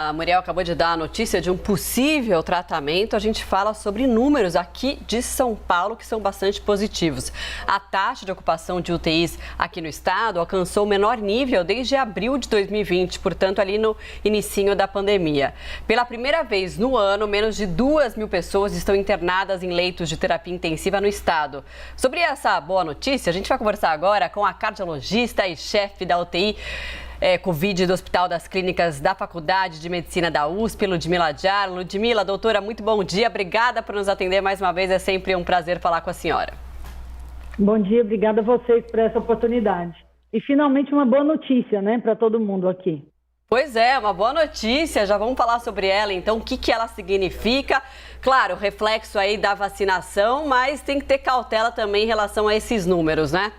A Muriel acabou de dar a notícia de um possível tratamento. A gente fala sobre números aqui de São Paulo que são bastante positivos. A taxa de ocupação de UTIs aqui no estado alcançou o menor nível desde abril de 2020, portanto ali no inicinho da pandemia. Pela primeira vez no ano, menos de 2.000 pessoas estão internadas em leitos de terapia intensiva no estado. Sobre essa boa notícia, a gente vai conversar agora com a cardiologista e chefe da UTI Covid do Hospital das Clínicas da Faculdade de Medicina da USP, Ludmila Adjar. Ludmila, doutora, muito bom dia. Obrigada por nos atender mais uma vez. É sempre um prazer falar com a senhora. Bom dia, obrigada a vocês por essa oportunidade. E finalmente uma boa notícia, né, para todo mundo aqui. Pois é, uma boa notícia. Já vamos falar sobre ela, então, o que ela significa. Claro, reflexo aí da vacinação, mas tem que ter cautela também em relação a esses números, né?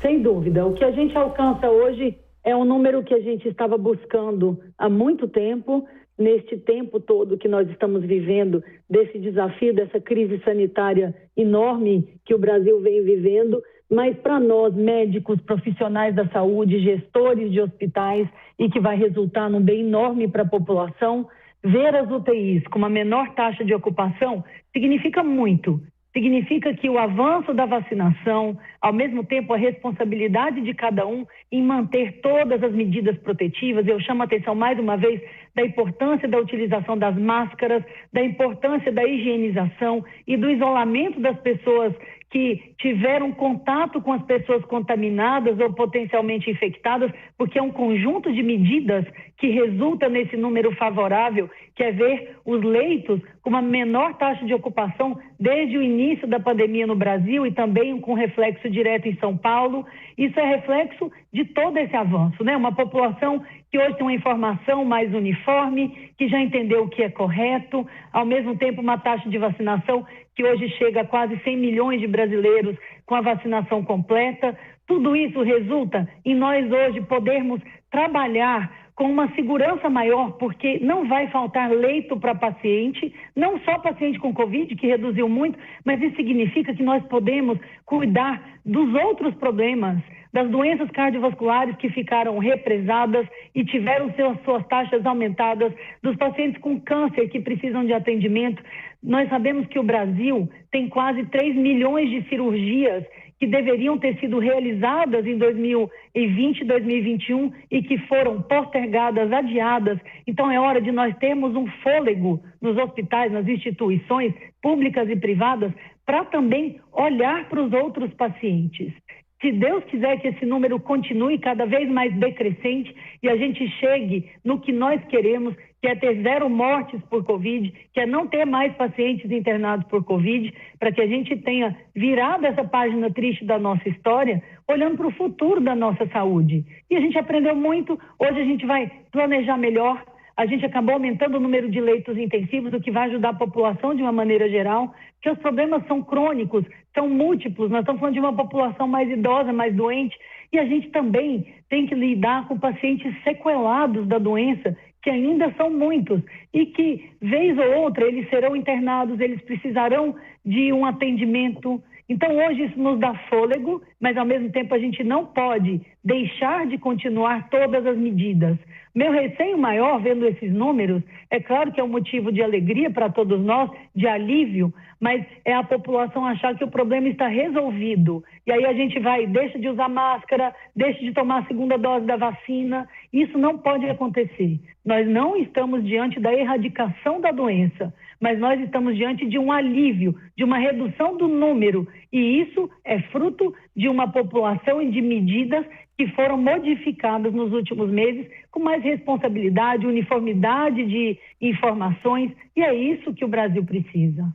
Sem dúvida. O que a gente alcança hoje é um número que a gente estava buscando há muito tempo, neste tempo todo que nós estamos vivendo, desse desafio, dessa crise sanitária enorme que o Brasil vem vivendo, mas para nós, médicos, profissionais da saúde, gestores de hospitais, e que vai resultar num bem enorme para a população, ver as UTIs com uma menor taxa de ocupação significa muito. Significa que o avanço da vacinação, ao mesmo tempo a responsabilidade de cada um em manter todas as medidas protetivas. Eu chamo a atenção mais uma vez da importância da utilização das máscaras, da importância da higienização e do isolamento das pessoas que tiveram contato com as pessoas contaminadas ou potencialmente infectadas, porque é um conjunto de medidas que resulta nesse número favorável, que é ver os leitos com uma menor taxa de ocupação desde o início da pandemia no Brasil e também com reflexo direto em São Paulo. Isso é reflexo de todo esse avanço, né? Uma população que hoje tem uma informação mais uniforme, que já entendeu o que é correto, ao mesmo tempo uma taxa de vacinação que hoje chega a quase 100 milhões de brasileiros com a vacinação completa. Tudo isso resulta em nós hoje podermos trabalhar com uma segurança maior, porque não vai faltar leito para paciente, não só paciente com Covid, que reduziu muito, mas isso significa que nós podemos cuidar dos outros problemas, das doenças cardiovasculares que ficaram represadas e tiveram suas taxas aumentadas, dos pacientes com câncer que precisam de atendimento. Nós sabemos que o Brasil tem quase 3 milhões de cirurgias que deveriam ter sido realizadas em 2020 e 2021 e que foram postergadas, adiadas. Então é hora de nós termos um fôlego nos hospitais, nas instituições públicas e privadas, para também olhar para os outros pacientes. Se Deus quiser que esse número continue cada vez mais decrescente e a gente chegue no que nós queremos, que é ter 0 mortes por Covid, que é não ter mais pacientes internados por Covid, para que a gente tenha virado essa página triste da nossa história, olhando para o futuro da nossa saúde. E a gente aprendeu muito, hoje a gente vai planejar melhor. A gente acabou aumentando o número de leitos intensivos, o que vai ajudar a população de uma maneira geral, porque os problemas são crônicos, são múltiplos. Nós estamos falando de uma população mais idosa, mais doente, e a gente também tem que lidar com pacientes sequelados da doença, que ainda são muitos, e que, vez ou outra, eles serão internados, eles precisarão de um atendimento. Então, hoje isso nos dá fôlego, mas, ao mesmo tempo, a gente não pode deixar de continuar todas as medidas. Meu receio maior, vendo esses números, é claro que é um motivo de alegria para todos nós, de alívio, mas é a população achar que o problema está resolvido. E aí a gente deixa de usar máscara, deixa de tomar a segunda dose da vacina. Isso não pode acontecer. Nós não estamos diante da erradicação da doença, mas nós estamos diante de um alívio, de uma redução do número. E isso é fruto de uma população e de medidas que foram modificadas nos últimos meses com mais responsabilidade, uniformidade de informações, e é isso que o Brasil precisa.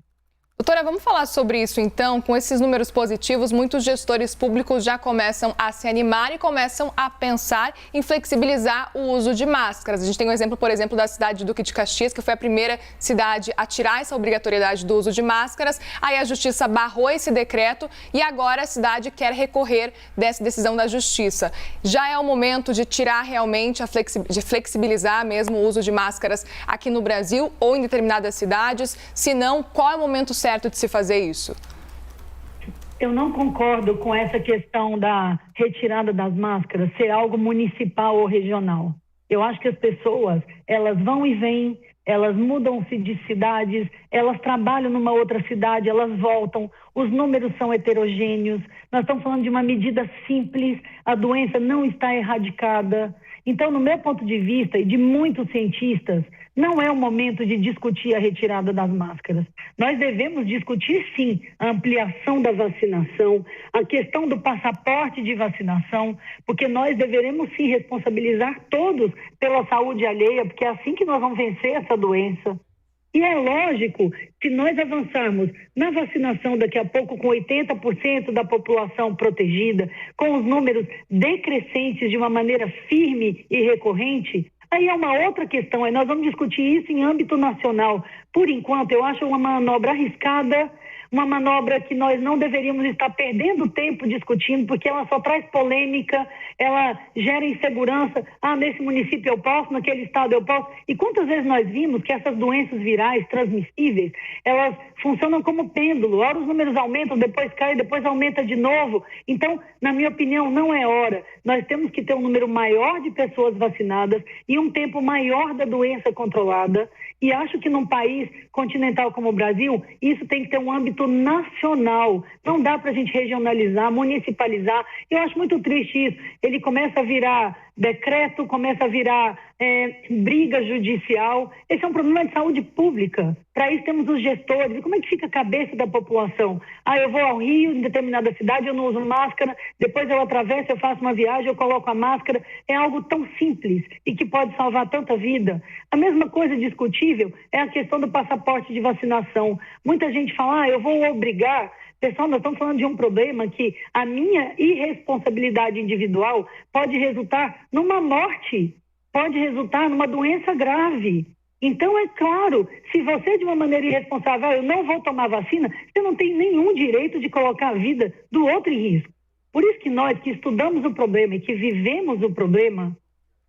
Doutora, vamos falar sobre isso então. Com esses números positivos, muitos gestores públicos já começam a se animar e começam a pensar em flexibilizar o uso de máscaras. A gente tem um exemplo, por exemplo, da cidade de Duque de Caxias, que foi a primeira cidade a tirar essa obrigatoriedade do uso de máscaras. Aí a justiça barrou esse decreto e agora a cidade quer recorrer dessa decisão da justiça. Já é o momento de tirar realmente, de flexibilizar mesmo o uso de máscaras aqui no Brasil ou em determinadas cidades? Se não, qual é o momento certo de se fazer isso? Eu não concordo com essa questão da retirada das máscaras ser algo municipal ou regional. Eu acho que as pessoas, elas vão e vêm, elas mudam-se de cidades, elas trabalham numa outra cidade, elas voltam, os números são heterogêneos, nós estamos falando de uma medida simples, a doença não está erradicada. Então, no meu ponto de vista e de muitos cientistas, não é o momento de discutir a retirada das máscaras. Nós devemos discutir, sim, a ampliação da vacinação, a questão do passaporte de vacinação, porque nós deveremos, sim, responsabilizar todos pela saúde alheia, porque é assim que nós vamos vencer essa doença. E é lógico, se nós avançarmos na vacinação daqui a pouco com 80% da população protegida, com os números decrescentes de uma maneira firme e recorrente, aí é uma outra questão, aí nós vamos discutir isso em âmbito nacional. Por enquanto, eu acho uma manobra arriscada, uma manobra que nós não deveríamos estar perdendo tempo discutindo, porque ela só traz polêmica, ela gera insegurança. Ah, nesse município eu posso, naquele estado eu posso. E quantas vezes nós vimos que essas doenças virais transmissíveis, elas funcionam como pêndulo. Ora os números aumentam, depois caem, depois aumenta de novo. Então, na minha opinião, não é hora. Nós temos que ter um número maior de pessoas vacinadas e um tempo maior da doença controlada. E acho que num país continental como o Brasil, isso tem que ter um âmbito nacional. Não dá para a gente regionalizar, municipalizar. Eu acho muito triste isso. Ele começa a virar decreto, começa a virar briga judicial. Esse é um problema de saúde pública. Para isso temos os gestores. E como é que fica a cabeça da população? Ah, eu vou ao Rio, em determinada cidade, eu não uso máscara, depois eu atravesso, eu faço uma viagem, eu coloco a máscara. É algo tão simples e que pode salvar tanta vida. A mesma coisa discutível é a questão do passaporte de vacinação. Muita gente fala, eu vou obrigar. Pessoal, nós estamos falando de um problema que a minha irresponsabilidade individual pode resultar numa morte, pode resultar numa doença grave. Então, é claro, se você de uma maneira irresponsável, eu não vou tomar vacina, você não tem nenhum direito de colocar a vida do outro em risco. Por isso que nós que estudamos o problema e que vivemos o problema,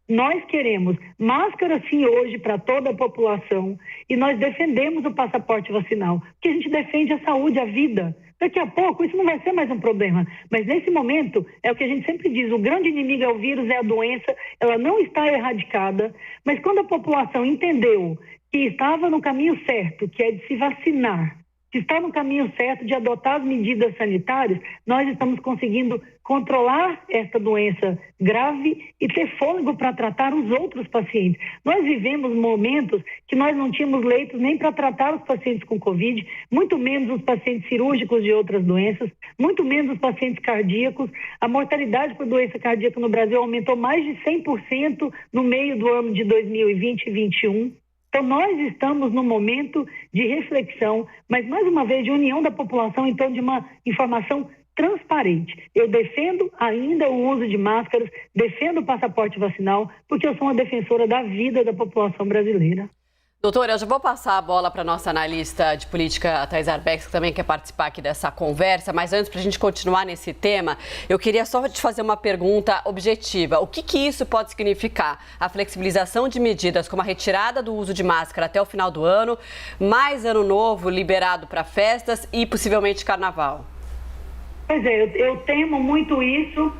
nós queremos máscara sim hoje para toda a população e nós defendemos o passaporte vacinal, porque a gente defende a saúde, a vida. Daqui a pouco isso não vai ser mais um problema, mas nesse momento é o que a gente sempre diz, o grande inimigo é o vírus, é a doença, ela não está erradicada, mas quando a população entendeu que estava no caminho certo, que é de se vacinar, que está no caminho certo de adotar as medidas sanitárias, nós estamos conseguindo controlar essa doença grave e ter fôlego para tratar os outros pacientes. Nós vivemos momentos que nós não tínhamos leitos nem para tratar os pacientes com Covid, muito menos os pacientes cirúrgicos de outras doenças, muito menos os pacientes cardíacos. A mortalidade por doença cardíaca no Brasil aumentou mais de 100% no meio do ano de 2020 e 2021. Então, nós estamos num momento de reflexão, mas, mais uma vez, de união da população em torno de uma informação transparente. Eu defendo ainda o uso de máscaras, defendo o passaporte vacinal, porque eu sou uma defensora da vida da população brasileira. Doutora, eu já vou passar a bola para a nossa analista de política, Thais Arbex, que também quer participar aqui dessa conversa. Mas antes, para a gente continuar nesse tema, eu queria só te fazer uma pergunta objetiva. O que isso pode significar? A flexibilização de medidas como a retirada do uso de máscara até o final do ano, mais ano novo liberado para festas e possivelmente carnaval. Pois é, eu temo muito isso.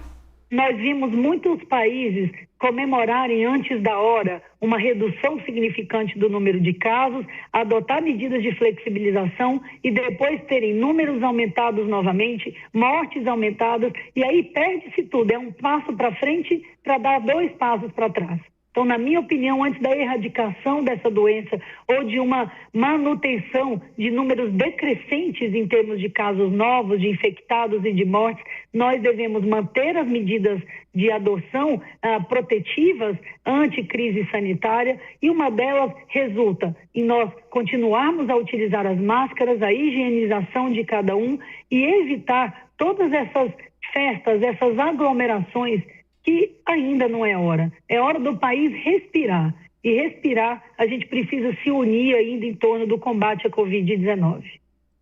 Nós vimos muitos países comemorarem antes da hora uma redução significante do número de casos, adotar medidas de flexibilização e depois terem números aumentados novamente, mortes aumentadas, e aí perde-se tudo. É um passo para frente para dar 2 passos para trás. Então, na minha opinião, antes da erradicação dessa doença ou de uma manutenção de números decrescentes em termos de casos novos, de infectados e de mortes, nós devemos manter as medidas de adoção protetivas anti-crise sanitária, e uma delas resulta em nós continuarmos a utilizar as máscaras, a higienização de cada um e evitar todas essas festas, essas aglomerações que ainda não é hora. É hora do país respirar. E respirar, a gente precisa se unir ainda em torno do combate à Covid-19.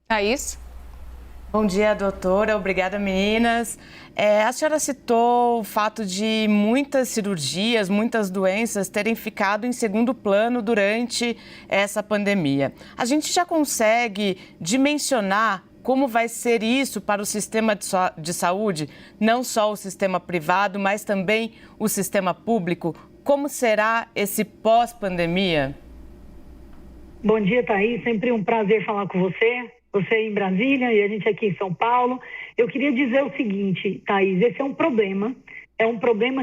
Thaís? Bom dia, doutora. Obrigada, meninas. A senhora citou o fato de muitas cirurgias, muitas doenças terem ficado em segundo plano durante essa pandemia. A gente já consegue dimensionar como vai ser isso para o sistema de saúde, não só o sistema privado, mas também o sistema público? como será esse pós-pandemia? Bom dia, Thaís. Sempre um prazer falar com você. Você em Brasília e a gente aqui em São Paulo. Eu queria dizer o seguinte, Thaís, esse é um problema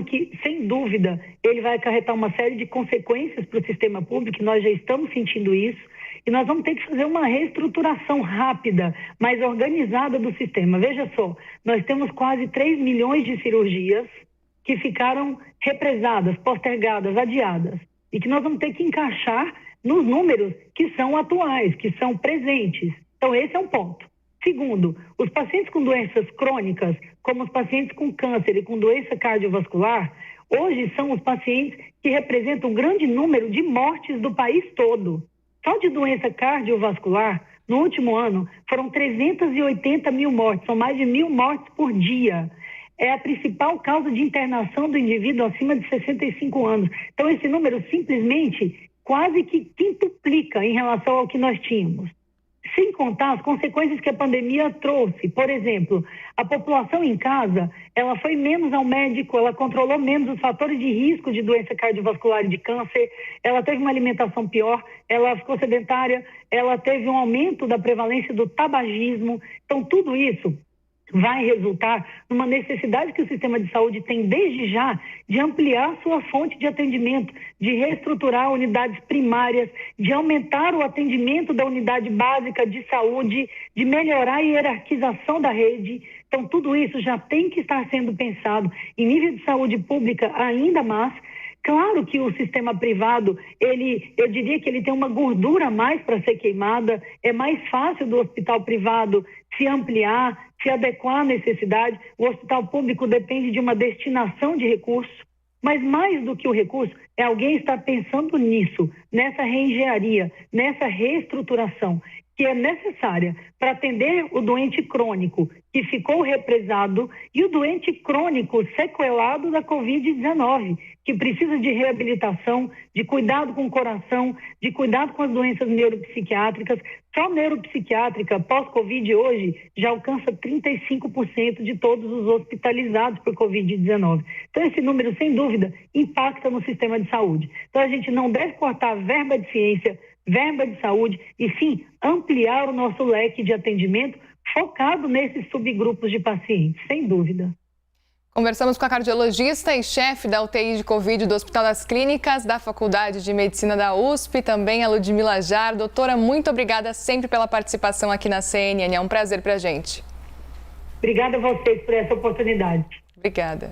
que, sem dúvida, ele vai acarretar uma série de consequências para o sistema público, e nós já estamos sentindo isso, e nós vamos ter que fazer uma reestruturação rápida, mais organizada do sistema. Veja só, nós temos quase 3 milhões de cirurgias que ficaram represadas, postergadas, adiadas, e que nós vamos ter que encaixar nos números que são atuais, que são presentes. Então, esse é um ponto. Segundo, os pacientes com doenças crônicas, como os pacientes com câncer e com doença cardiovascular, hoje são os pacientes que representam um grande número de mortes do país todo. Só de doença cardiovascular, no último ano, foram 380 mil mortes, são mais de 1.000 mortes por dia. É a principal causa de internação do indivíduo acima de 65 anos. Então, esse número simplesmente quase que quintuplica em relação ao que nós tínhamos. Sem contar as consequências que a pandemia trouxe. Por exemplo, a população em casa, ela foi menos ao médico, ela controlou menos os fatores de risco de doença cardiovascular e de câncer, ela teve uma alimentação pior, ela ficou sedentária, ela teve um aumento da prevalência do tabagismo. Então, tudo isso vai resultar numa necessidade que o sistema de saúde tem desde já de ampliar sua fonte de atendimento, de reestruturar unidades primárias, de aumentar o atendimento da unidade básica de saúde, de melhorar a hierarquização da rede. Então, tudo isso já tem que estar sendo pensado em nível de saúde pública ainda mais. Claro que o sistema privado, eu diria que ele tem uma gordura a mais para ser queimada, é mais fácil do hospital privado se ampliar, se adequar à necessidade. O hospital público depende de uma destinação de recursos, mas mais do que o recurso, é alguém estar pensando nisso, nessa reengenharia, nessa reestruturação, que é necessária para atender o doente crônico que ficou represado e o doente crônico sequelado da Covid-19, que precisa de reabilitação, de cuidado com o coração, de cuidado com as doenças neuropsiquiátricas. Só neuropsiquiátrica pós-Covid hoje já alcança 35% de todos os hospitalizados por Covid-19. Então, esse número, sem dúvida, impacta no sistema de saúde. Então, a gente não deve cortar verba de ciência, verba de saúde, e sim ampliar o nosso leque de atendimento focado nesses subgrupos de pacientes, sem dúvida. Conversamos com a cardiologista e chefe da UTI de Covid do Hospital das Clínicas da Faculdade de Medicina da USP, também a Ludmila Jar. Doutora, muito obrigada sempre pela participação aqui na CNN, é um prazer pra gente. Obrigada a vocês por essa oportunidade. Obrigada.